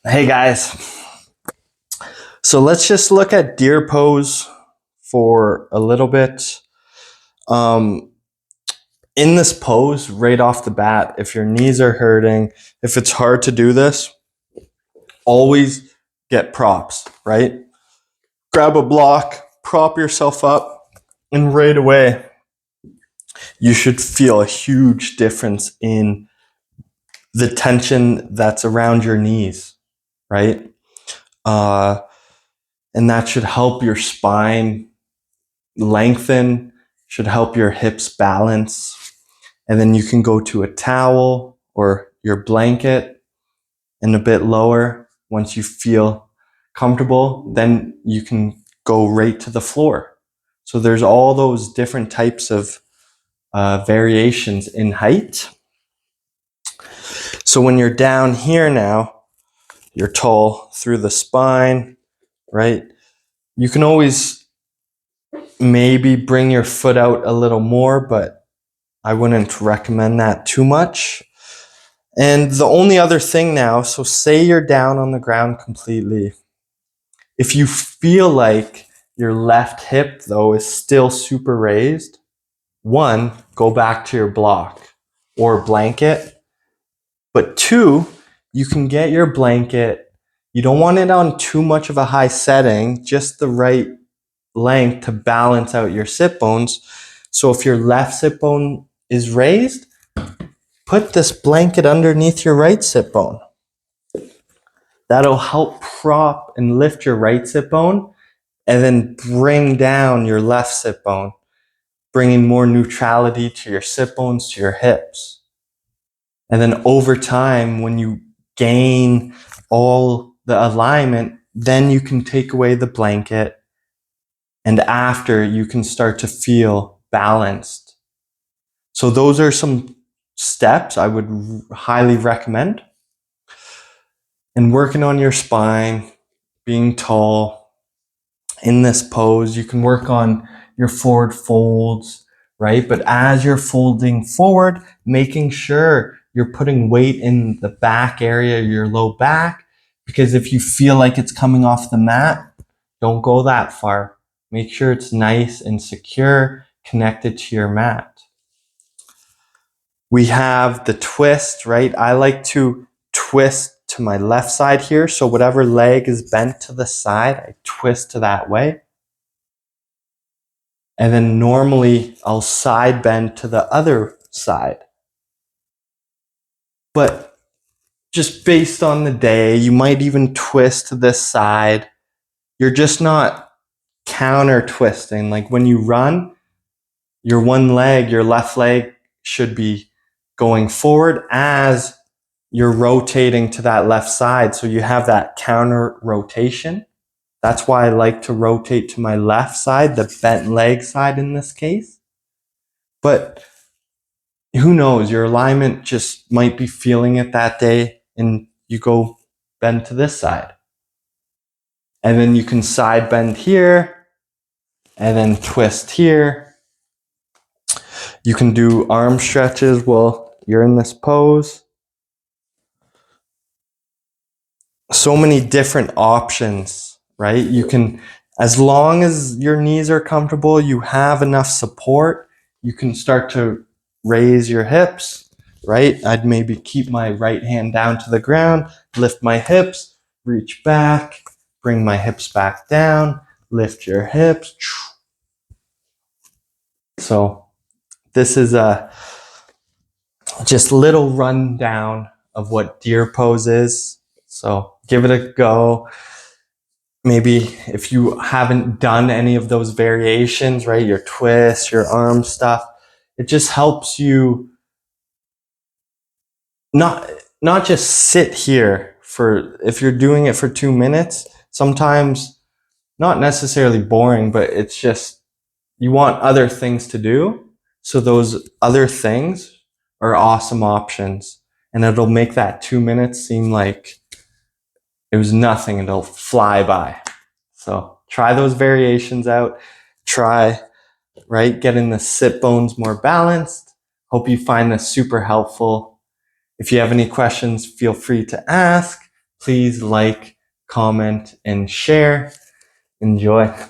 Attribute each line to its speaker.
Speaker 1: Hey guys, so let's just look at deer pose for a little bit. Um, in this pose, right off the bat, if your knees are hurting, if it's hard to do this, always get props, right? Grab a block, prop yourself up, and right away, you should feel a huge difference in the tension that's around your knees, right? Uh, and that should help your spine lengthen, should help your hips balance. And then you can go to a towel or your blanket and a bit lower. Once you feel comfortable, then you can go right to the floor. So there's all those different types of variations in height. So when you're down here now, you're tall through the spine, right? You can always maybe bring your foot out a little more, but I wouldn't recommend that too much. And the only other thing now, so say you're down on the ground completely. If you feel like your left hip, though, is still super raised, one, go back to your block or blanket. But two, you can get your blanket. You don't want it on too much of a high setting, just the right length to balance out your sit bones. So if your left sit bone is raised, put this blanket underneath your right sit bone. That'll help prop and lift your right sit bone and then bring down your left sit bone, bringing more neutrality to your sit bones, to your hips. And then over time, when you gain all the alignment, then you can take away the blanket. And after, you can start to feel balanced. So those are some steps I would highly recommend. And working on your spine, being tall in this pose, you can work on your forward folds, right? But as you're folding forward, making sure you're putting weight in the back area, your low back, because if you feel like it's coming off the mat, don't go that far. Make sure it's nice and secure, connected to your mat. We have the twist, right? I like to twist to my left side here. So whatever leg is bent to the side, I twist to that way. And then normally I'll side bend to the other side. But just based on the day, you might even twist to this side. You're just not counter twisting. Like when you run, your one leg, your left leg should be going forward as you're rotating to that left side. So you have that counter rotation. That's why I like to rotate to my left side, the bent leg side in this case. But who knows, your alignment just might be feeling it that day and you go bend to this side. And then you can side bend here and then twist here. You can do arm stretches while you're in this pose. So many different options, right? You can, as long as your knees are comfortable, you have enough support, you can start to raise your hips, right? I'd maybe keep my right hand down to the ground, lift my hips, reach back, bring my hips back down, lift your hips. So this is a just little rundown of what deer pose is. So give it a go. Maybe if you haven't done any of those variations, right, your twists, your arm stuff, it just helps you not just sit here for, if you're doing it for 2 minutes, sometimes not necessarily boring, but it's just you want other things to do. So those other things are awesome options, and it'll make that 2 minutes seem like it was nothing and it'll fly by. So try those variations out. Try, right, getting the sit bones more balanced. Hope you find this super helpful. If you have any questions, feel free to ask. please like, comment, and share. Enjoy.